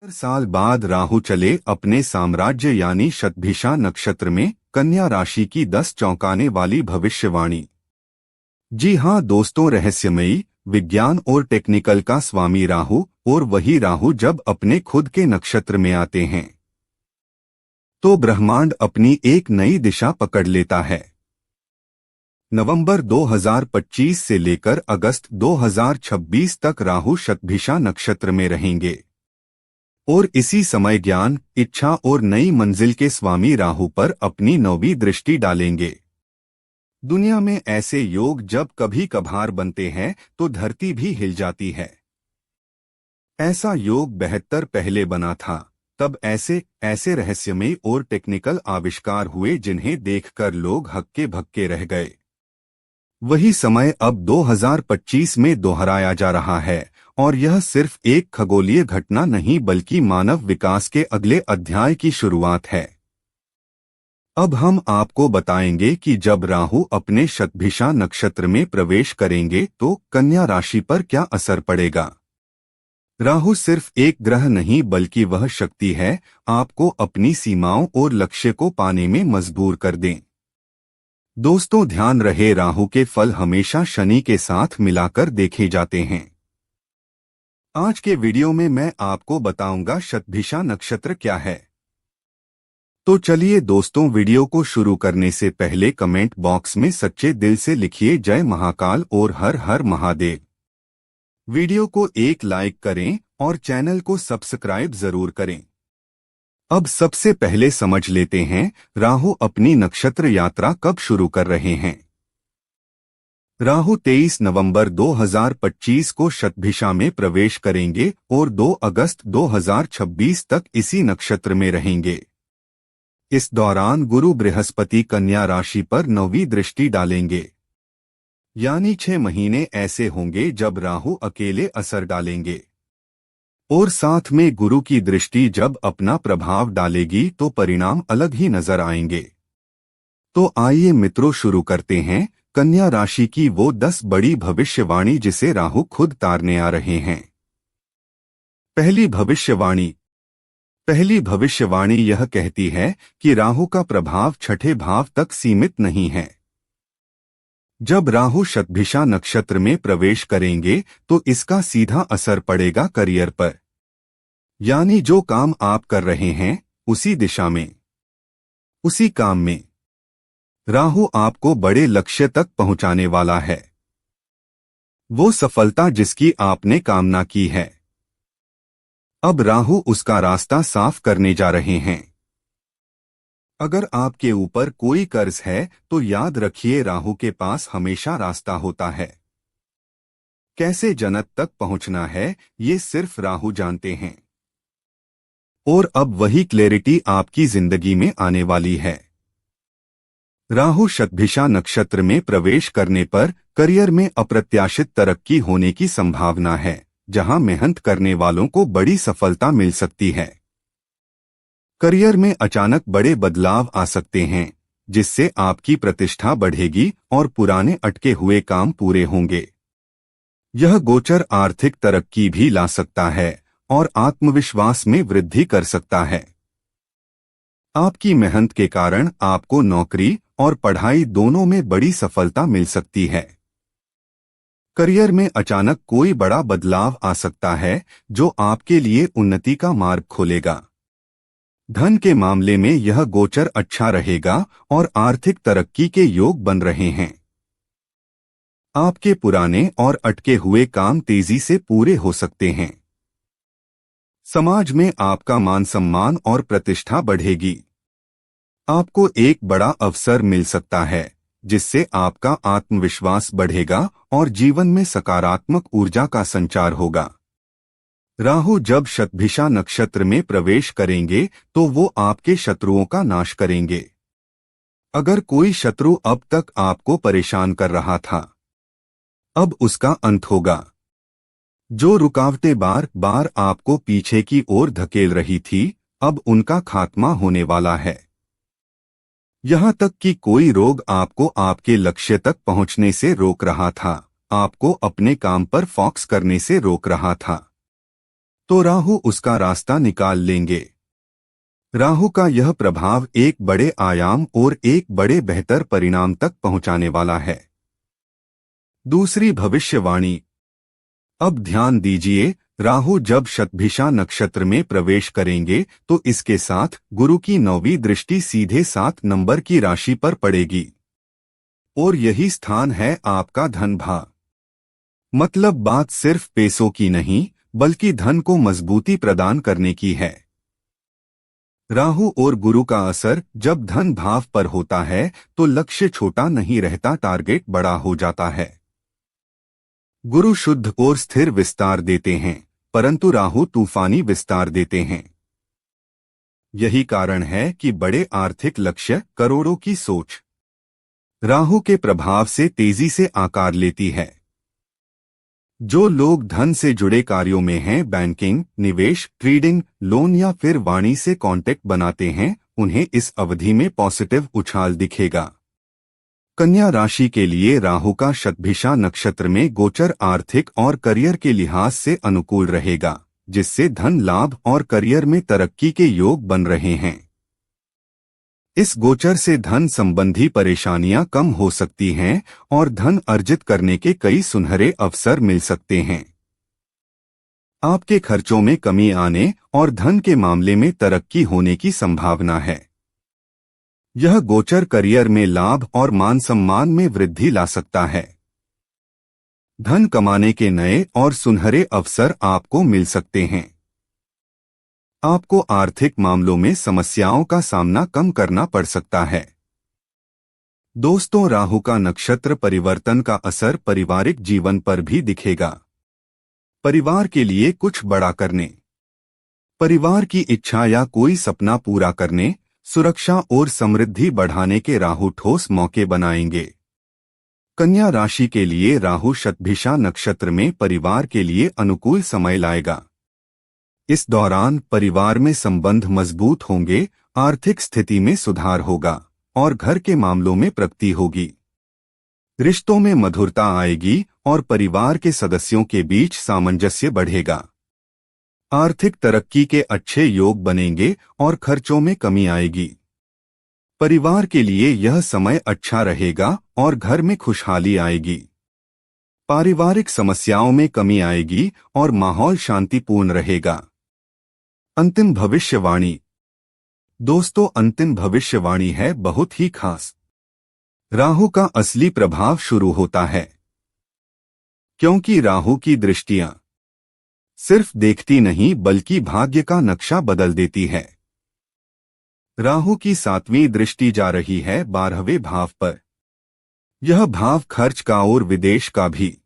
साल बाद राहु चले अपने साम्राज्य यानी शतभिषा नक्षत्र में कन्या राशि की 10 चौंकाने वाली भविष्यवाणी। जी हाँ दोस्तों, रहस्यमयी विज्ञान और टेक्निकल का स्वामी राहु, और वही राहु जब अपने खुद के नक्षत्र में आते हैं तो ब्रह्मांड अपनी एक नई दिशा पकड़ लेता है। नवंबर 2025 से लेकर अगस्त 2026 तक राहु शतभिषा नक्षत्र में रहेंगे और इसी समय ज्ञान, इच्छा और नई मंजिल के स्वामी राहु पर अपनी 9वीं दृष्टि डालेंगे। दुनिया में ऐसे योग जब कभी कभार बनते हैं तो धरती भी हिल जाती है। ऐसा योग 72 पहले बना था। तब ऐसे रहस्यमय और टेक्निकल आविष्कार हुए जिन्हें देखकर लोग हक्के भक्के रह गए। वही समय अब 2025 में दोहराया जा रहा है और यह सिर्फ एक खगोलीय घटना नहीं बल्कि मानव विकास के अगले अध्याय की शुरुआत है। अब हम आपको बताएंगे कि जब राहु अपने शतभिषा नक्षत्र में प्रवेश करेंगे तो कन्या राशि पर क्या असर पड़ेगा। राहु सिर्फ एक ग्रह नहीं बल्कि वह शक्ति है, आपको अपनी सीमाओं और लक्ष्य को पाने में मजबूर कर दें। दोस्तों ध्यान रहे, राहु के फल हमेशा शनि के साथ मिलाकर देखे जाते हैं। आज के वीडियो में मैं आपको बताऊंगा शतभिषा नक्षत्र क्या है। तो चलिए दोस्तों, वीडियो को शुरू करने से पहले कमेंट बॉक्स में सच्चे दिल से लिखिए जय महाकाल और हर हर महादेव। वीडियो को एक लाइक करें और चैनल को सब्सक्राइब जरूर करें। अब सबसे पहले समझ लेते हैं राहु अपनी नक्षत्र यात्रा कब शुरू कर रहे हैं। राहु 23 नवंबर 2025 को शतभिषा में प्रवेश करेंगे और 2 अगस्त 2026 तक इसी नक्षत्र में रहेंगे। इस दौरान गुरु बृहस्पति कन्या राशि पर 9वीं दृष्टि डालेंगे, यानी 6 महीने ऐसे होंगे जब राहु अकेले असर डालेंगे और साथ में गुरु की दृष्टि जब अपना प्रभाव डालेगी तो परिणाम अलग ही नजर आएंगे। तो आइए मित्रों शुरू करते हैं कन्या राशि की वो 10 बड़ी भविष्यवाणी जिसे राहु खुद तारने आ रहे हैं। पहली भविष्यवाणी यह कहती है कि राहु का प्रभाव 6ठे भाव तक सीमित नहीं है। जब राहु शतभिषा नक्षत्र में प्रवेश करेंगे तो इसका सीधा असर पड़ेगा करियर पर, यानी जो काम आप कर रहे हैं उसी दिशा में, उसी काम में राहु आपको बड़े लक्ष्य तक पहुंचाने वाला है। वो सफलता जिसकी आपने कामना की है, अब राहु उसका रास्ता साफ करने जा रहे हैं। अगर आपके ऊपर कोई कर्ज है तो याद रखिए राहु के पास हमेशा रास्ता होता है। कैसे जन्नत तक पहुंचना है ये सिर्फ राहु जानते हैं और अब वही क्लैरिटी आपकी जिंदगी में आने वाली है। राहु शतभिषा नक्षत्र में प्रवेश करने पर करियर में अप्रत्याशित तरक्की होने की संभावना है, जहां मेहनत करने वालों को बड़ी सफलता मिल सकती है। करियर में अचानक बड़े बदलाव आ सकते हैं जिससे आपकी प्रतिष्ठा बढ़ेगी और पुराने अटके हुए काम पूरे होंगे। यह गोचर आर्थिक तरक्की भी ला सकता है और आत्मविश्वास में वृद्धि कर सकता है। आपकी मेहनत के कारण आपको नौकरी और पढ़ाई दोनों में बड़ी सफलता मिल सकती है। करियर में अचानक कोई बड़ा बदलाव आ सकता है जो आपके लिए उन्नति का मार्ग खोलेगा। धन के मामले में यह गोचर अच्छा रहेगा और आर्थिक तरक्की के योग बन रहे हैं। आपके पुराने और अटके हुए काम तेजी से पूरे हो सकते हैं। समाज में आपका मान सम्मान और प्रतिष्ठा बढ़ेगी। आपको एक बड़ा अवसर मिल सकता है जिससे आपका आत्मविश्वास बढ़ेगा और जीवन में सकारात्मक ऊर्जा का संचार होगा। राहु जब शतभिषा नक्षत्र में प्रवेश करेंगे तो वो आपके शत्रुओं का नाश करेंगे। अगर कोई शत्रु अब तक आपको परेशान कर रहा था, अब उसका अंत होगा। जो रुकावटें बार बार आपको पीछे की ओर धकेल रही थी, अब उनका खात्मा होने वाला है। यहाँ तक कि कोई रोग आपको आपके लक्ष्य तक पहुँचने से रोक रहा था, आपको अपने काम पर फोकस करने से रोक रहा था, तो राहु उसका रास्ता निकाल लेंगे। राहु का यह प्रभाव एक बड़े आयाम और एक बड़े बेहतर परिणाम तक पहुंचाने वाला है। दूसरी भविष्यवाणी। अब ध्यान दीजिए, राहु जब शतभिषा नक्षत्र में प्रवेश करेंगे तो इसके साथ गुरु की 9वीं दृष्टि सीधे 7 नंबर की राशि पर पड़ेगी और यही स्थान है आपका धन भाव। मतलब बात सिर्फ पैसों की नहीं, बल्कि धन को मजबूती प्रदान करने की है। राहु और गुरु का असर जब धन भाव पर होता है तो लक्ष्य छोटा नहीं रहता, टारगेट बड़ा हो जाता है। गुरु शुद्ध और स्थिर विस्तार देते हैं, परंतु राहु तूफानी विस्तार देते हैं। यही कारण है कि बड़े आर्थिक लक्ष्य, करोड़ों की सोच राहु के प्रभाव से तेजी से आकार लेती है। जो लोग धन से जुड़े कार्यों में हैं, बैंकिंग, निवेश, ट्रेडिंग, लोन या फिर वाणी से कांटेक्ट बनाते हैं, उन्हें इस अवधि में पॉजिटिव उछाल दिखेगा। कन्या राशि के लिए राहु का शतभिषा नक्षत्र में गोचर आर्थिक और करियर के लिहाज से अनुकूल रहेगा, जिससे धन लाभ और करियर में तरक्की के योग बन रहे हैं। इस गोचर से धन संबंधी परेशानियां कम हो सकती हैं और धन अर्जित करने के कई सुनहरे अवसर मिल सकते हैं। आपके खर्चों में कमी आने और धन के मामले में तरक्की होने की संभावना है। यह गोचर करियर में लाभ और मान सम्मान में वृद्धि ला सकता है। धन कमाने के नए और सुनहरे अवसर आपको मिल सकते हैं। आपको आर्थिक मामलों में समस्याओं का सामना कम करना पड़ सकता है। दोस्तों, राहु का नक्षत्र परिवर्तन का असर पारिवारिक जीवन पर भी दिखेगा। परिवार के लिए कुछ बड़ा करने, परिवार की इच्छा या कोई सपना पूरा करने, सुरक्षा और समृद्धि बढ़ाने के राहु ठोस मौके बनाएंगे। कन्या राशि के लिए राहु शतभिषा नक्षत्र में परिवार के लिए अनुकूल समय लाएगा। इस दौरान परिवार में संबंध मजबूत होंगे, आर्थिक स्थिति में सुधार होगा और घर के मामलों में प्रगति होगी। रिश्तों में मधुरता आएगी और परिवार के सदस्यों के बीच सामंजस्य बढ़ेगा। आर्थिक तरक्की के अच्छे योग बनेंगे और खर्चों में कमी आएगी। परिवार के लिए यह समय अच्छा रहेगा और घर में खुशहाली आएगी। पारिवारिक समस्याओं में कमी आएगी और माहौल शांतिपूर्ण रहेगा। अंतिम भविष्यवाणी। दोस्तों, अंतिम भविष्यवाणी है बहुत ही खास। राहु का असली प्रभाव शुरू होता है, क्योंकि राहु की दृष्टियां सिर्फ देखती नहीं बल्कि भाग्य का नक्शा बदल देती है। राहु की 7वीं दृष्टि जा रही है 12वें भाव पर। यह भाव खर्च का और विदेश का भी,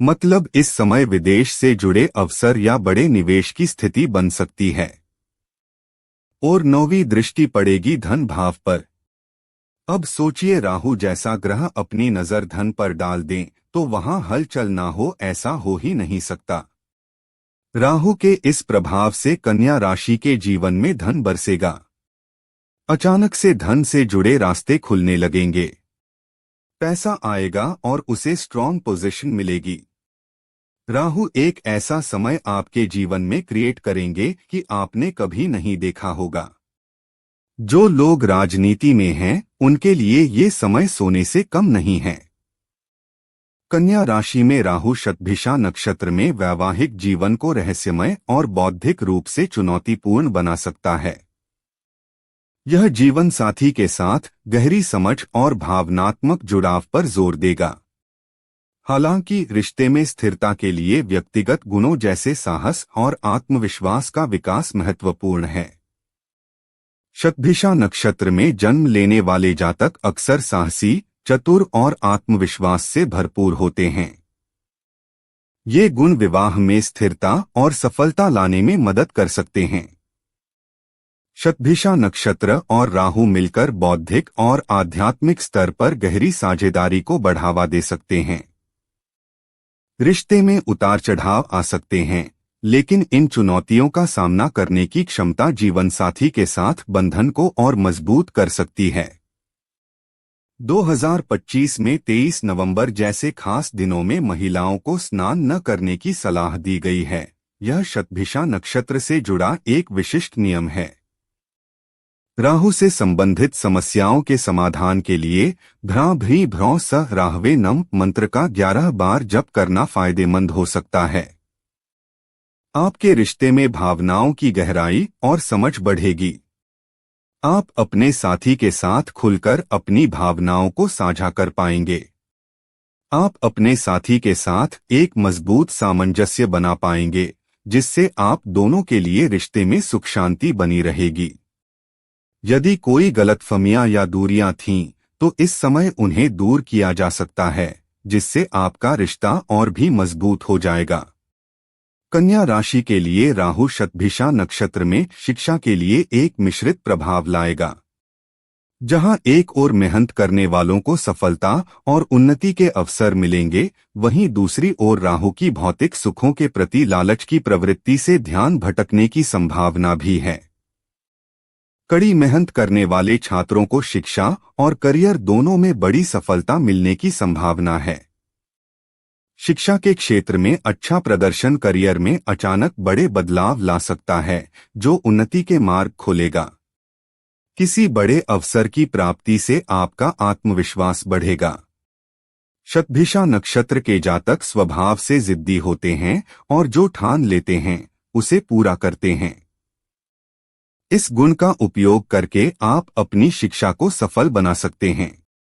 मतलब इस समय विदेश से जुड़े अवसर या बड़े निवेश की स्थिति बन सकती है। और 9वीं दृष्टि पड़ेगी धन भाव पर। अब सोचिए, राहु जैसा ग्रह अपनी नजर धन पर डाल दें तो वहां हलचल ना हो, ऐसा हो ही नहीं सकता। राहु के इस प्रभाव से कन्या राशि के जीवन में धन बरसेगा। अचानक से धन से जुड़े रास्ते खुलने लगेंगे। पैसा आएगा और उसे स्ट्रॉन्ग पोजीशन मिलेगी। राहु एक ऐसा समय आपके जीवन में क्रिएट करेंगे कि आपने कभी नहीं देखा होगा। जो लोग राजनीति में हैं, उनके लिए ये समय सोने से कम नहीं है। कन्या राशि में राहु शतभिषा नक्षत्र में वैवाहिक जीवन को रहस्यमय और बौद्धिक रूप से चुनौतीपूर्ण बना सकता है। यह जीवन साथी के साथ गहरी समझ और भावनात्मक जुड़ाव पर जोर देगा। हालांकि रिश्ते में स्थिरता के लिए व्यक्तिगत गुणों जैसे साहस और आत्मविश्वास का विकास महत्वपूर्ण है। शतभिषा नक्षत्र में जन्म लेने वाले जातक अक्सर साहसी, चतुर और आत्मविश्वास से भरपूर होते हैं। ये गुण विवाह में स्थिरता और सफलता लाने में मदद कर सकते हैं। शतभिषा नक्षत्र और राहु मिलकर बौद्धिक और आध्यात्मिक स्तर पर गहरी साझेदारी को बढ़ावा दे सकते हैं। रिश्ते में उतार चढ़ाव आ सकते हैं, लेकिन इन चुनौतियों का सामना करने की क्षमता जीवनसाथी के साथ बंधन को और मजबूत कर सकती है। 2025 में 23 नवंबर जैसे खास दिनों में महिलाओं को स्नान न करने की सलाह दी गई है। यह शतभिषा नक्षत्र से जुड़ा एक विशिष्ट नियम है। राहु से संबंधित समस्याओं के समाधान के लिए भ्रां भ्री भ्रौं स राहवे नम मंत्र का 11 बार जप करना फायदेमंद हो सकता है। आपके रिश्ते में भावनाओं की गहराई और समझ बढ़ेगी। आप अपने साथी के साथ खुलकर अपनी भावनाओं को साझा कर पाएंगे। आप अपने साथी के साथ एक मजबूत सामंजस्य बना पाएंगे, जिससे आप दोनों के लिए रिश्ते में सुख शांति बनी रहेगी। यदि कोई गलतफहमियां या दूरियां थीं, तो इस समय उन्हें दूर किया जा सकता है, जिससे आपका रिश्ता और भी मजबूत हो जाएगा। कन्या राशि के लिए राहु शतभिषा नक्षत्र में शिक्षा के लिए एक मिश्रित प्रभाव लाएगा। जहां एक ओर मेहनत करने वालों को सफलता और उन्नति के अवसर मिलेंगे, वहीं दूसरी ओर राहु की भौतिक सुखों के प्रति लालच की प्रवृत्ति से ध्यान भटकने की संभावना भी है। कड़ी मेहनत करने वाले छात्रों को शिक्षा और करियर दोनों में बड़ी सफलता मिलने की संभावना है। शिक्षा के क्षेत्र में अच्छा प्रदर्शन करियर में अचानक बड़े बदलाव ला सकता है, जो उन्नति के मार्ग खोलेगा। किसी बड़े अवसर की प्राप्ति से आपका आत्मविश्वास बढ़ेगा। शतभिषा नक्षत्र के जातक स्वभाव से जिद्दी होते हैं और जो ठान लेते हैं उसे पूरा करते हैं। इस गुण का उपयोग करके आप अपनी शिक्षा को सफल बना सकते हैं।